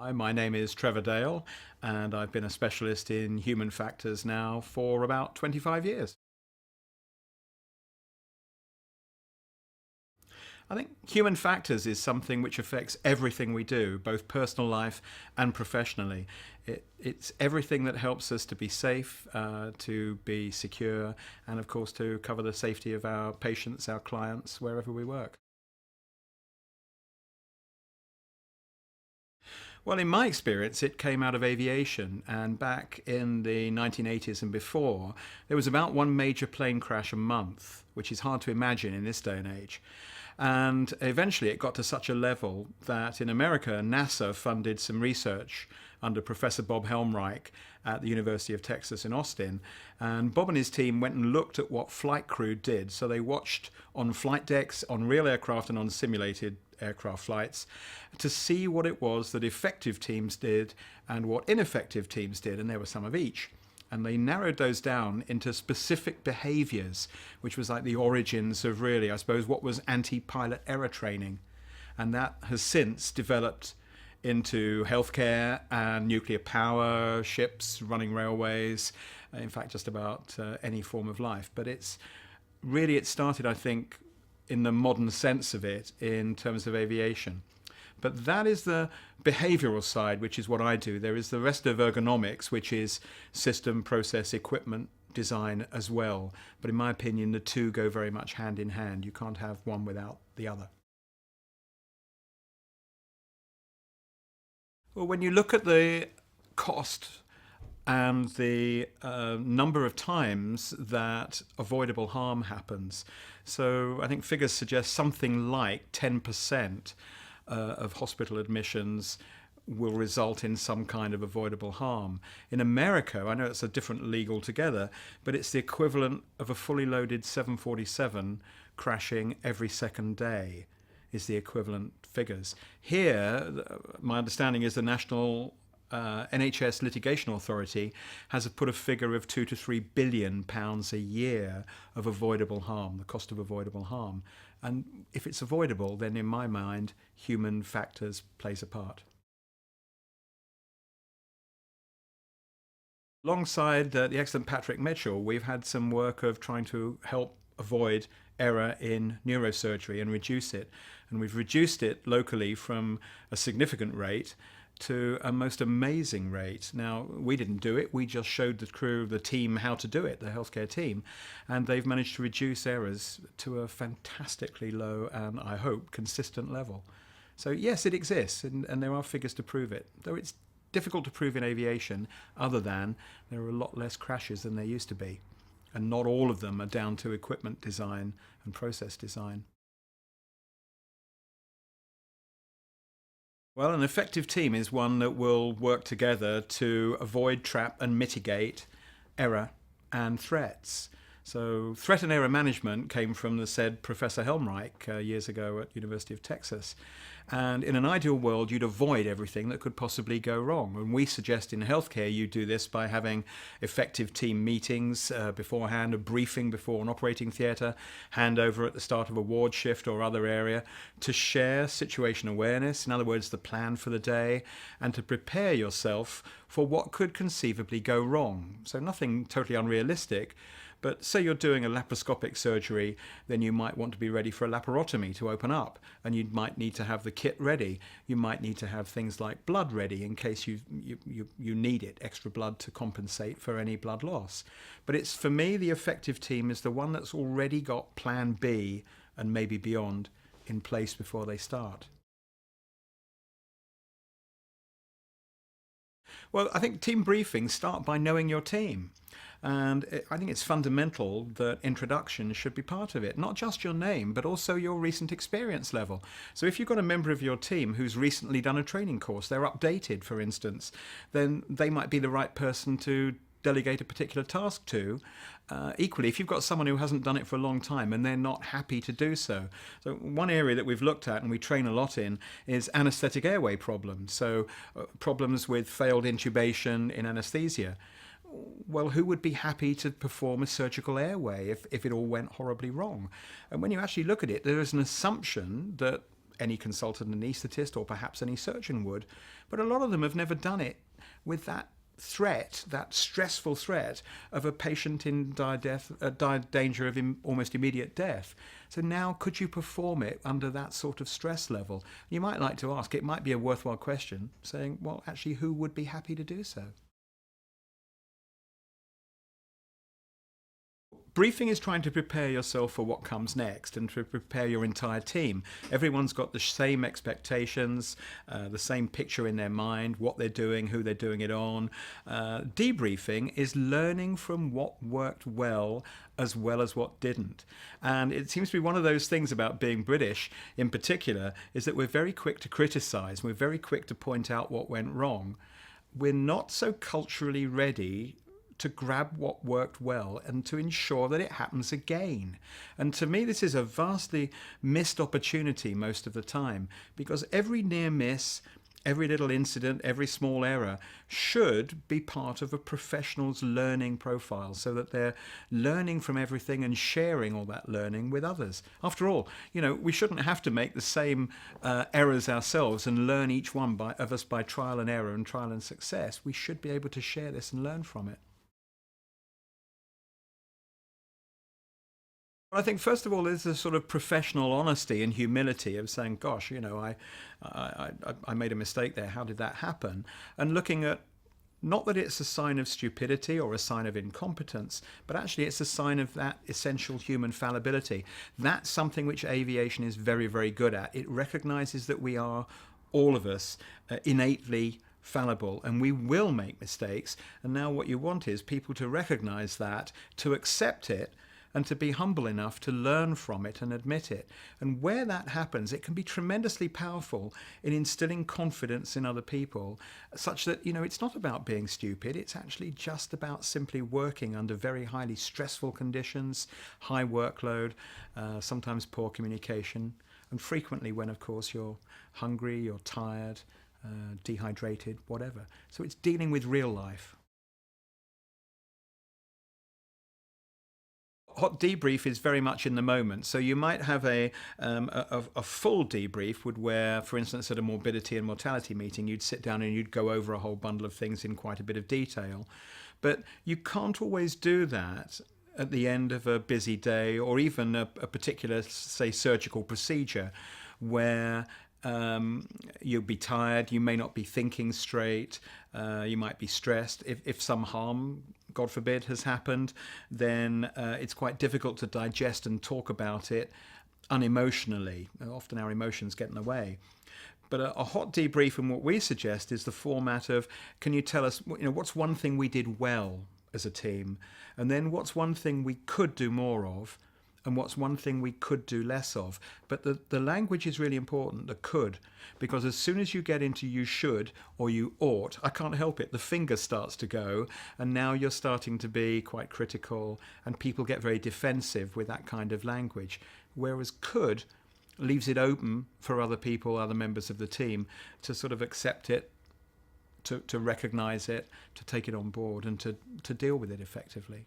Hi, my name is Trevor Dale, and I've been a specialist in human factors now for about 25 years. I think human factors is something which affects everything we do, both personal life and professionally. It's everything that helps us to be safe, to be secure, and of course to cover the safety of our patients, our clients, wherever we work. Well, in my experience, it came out of aviation, and back in the 1980s and before, there was about one major plane crash a month, which is hard to imagine in this day and age. And eventually it got to such a level that in America, NASA funded some research under Professor Bob Helmreich at the University of Texas in Austin. And Bob and his team went and looked at what flight crew did. So they watched on flight decks, on real aircraft and on simulated aircraft flights to see what it was that effective teams did and what ineffective teams did. And there were some of each. And they narrowed those down into specific behaviors, which was like the origins of really, I suppose, what was anti-pilot error training. And that has since developed into healthcare and nuclear power, ships, running railways, in fact, just about any form of life. But it started, I think, in the modern sense of it in terms of aviation. But that is the behavioral side, which is what I do. There is the rest of ergonomics, which is system, process, equipment design as well. But in my opinion, the two go very much hand in hand. You can't have one without the other. Well, when you look at the cost and the number of times that avoidable harm happens, so I think figures suggest something like 10% of hospital admissions will result in some kind of avoidable harm. In America, I know it's a different league altogether, but it's the equivalent of a fully loaded 747 crashing every second day is the equivalent figures. Here, my understanding is the National NHS Litigation Authority has put a figure of £2 to £3 billion a year of avoidable harm, the cost of avoidable harm. And if it's avoidable, then in my mind, human factors plays a part. Alongside the excellent Patrick Mitchell, we've had some work of trying to help avoid error in neurosurgery and reduce it. And we've reduced it locally from a significant rate to a most amazing rate. Now, we didn't do it, we just showed the crew, the team, how to do it, the healthcare team, and they've managed to reduce errors to a fantastically low and, I hope, consistent level. So yes, it exists, and there are figures to prove it, though it's difficult to prove in aviation, other than there are a lot less crashes than there used to be, and not all of them are down to equipment design and process design. Well, an effective team is one that will work together to avoid, trap, and mitigate error and threats. So, threat and error management came from the said Professor Helmreich years ago at University of Texas. And in an ideal world, you'd avoid everything that could possibly go wrong. And we suggest in healthcare you do this by having effective team meetings beforehand, a briefing before an operating theatre, handover at the start of a ward shift or other area, to share situation awareness, in other words, the plan for the day, and to prepare yourself for what could conceivably go wrong. So nothing totally unrealistic. But say you're doing a laparoscopic surgery, then you might want to be ready for a laparotomy to open up, and you might need to have the kit ready. You might need to have things like blood ready in case you need it, extra blood to compensate for any blood loss. But it's, for me, the effective team is the one that's already got plan B and maybe beyond in place before they start. Well, I think team briefings start by knowing your team. And I think it's fundamental that introduction should be part of it. Not just your name, but also your recent experience level. So if you've got a member of your team who's recently done a training course, they're updated, for instance, then they might be the right person to delegate a particular task to. Equally, if you've got someone who hasn't done it for a long time and they're not happy to do so. So one area that we've looked at and we train a lot in is anesthetic airway problems. So problems with failed intubation in anesthesia. Well, who would be happy to perform a surgical airway if it all went horribly wrong? And when you actually look at it, there is an assumption that any consultant anaesthetist or perhaps any surgeon would. But a lot of them have never done it with that threat, that stressful threat of a patient in dire danger of almost immediate death. So now, could you perform it under that sort of stress level? You might like to ask, it might be a worthwhile question, saying, well, actually, who would be happy to do so? Briefing is trying to prepare yourself for what comes next and to prepare your entire team. Everyone's got the same expectations, the same picture in their mind, what they're doing, who they're doing it on. Debriefing is learning from what worked well as what didn't. And it seems to be one of those things about being British in particular, is that we're very quick to criticize, we're very quick to point out what went wrong. We're not so culturally ready to grab what worked well and to ensure that it happens again. And to me, this is a vastly missed opportunity most of the time, because every near miss, every little incident, every small error should be part of a professional's learning profile, so that they're learning from everything and sharing all that learning with others. After all, we shouldn't have to make the same errors ourselves and learn each one of us by trial and error and trial and success. We should be able to share this and learn from it. I think, first of all, there's a sort of professional honesty and humility of saying, gosh, I made a mistake there. How did that happen? And looking at, not that it's a sign of stupidity or a sign of incompetence, but actually it's a sign of that essential human fallibility. That's something which aviation is very, very good at. It recognizes that we are, all of us, innately fallible, and we will make mistakes. And now what you want is people to recognize that, to accept it, and to be humble enough to learn from it and admit it. And where that happens, it can be tremendously powerful in instilling confidence in other people, such that, it's not about being stupid. It's actually just about simply working under very highly stressful conditions, high workload, sometimes poor communication, and frequently when, of course, you're hungry, you're tired, dehydrated, whatever. So it's dealing with real life. Hot debrief is very much in the moment. So you might have a full debrief where, for instance, at a morbidity and mortality meeting, you'd sit down and you'd go over a whole bundle of things in quite a bit of detail. But you can't always do that at the end of a busy day, or even a particular, say, surgical procedure, where you'll be tired, you may not be thinking straight, you might be stressed. If some harm, God forbid, has happened, then it's quite difficult to digest and talk about it unemotionally. Often our emotions get in the way. But a hot debrief, and what we suggest, is the format of, can you tell us, what's one thing we did well as a team? And then what's one thing we could do more of? And what's one thing we could do less of? But the language is really important, the could, because as soon as you get into you should or you ought, I can't help it, the finger starts to go, and now you're starting to be quite critical, and people get very defensive with that kind of language. Whereas could leaves it open for other people, other members of the team, to sort of accept it, to recognize it, to take it on board, and to deal with it effectively.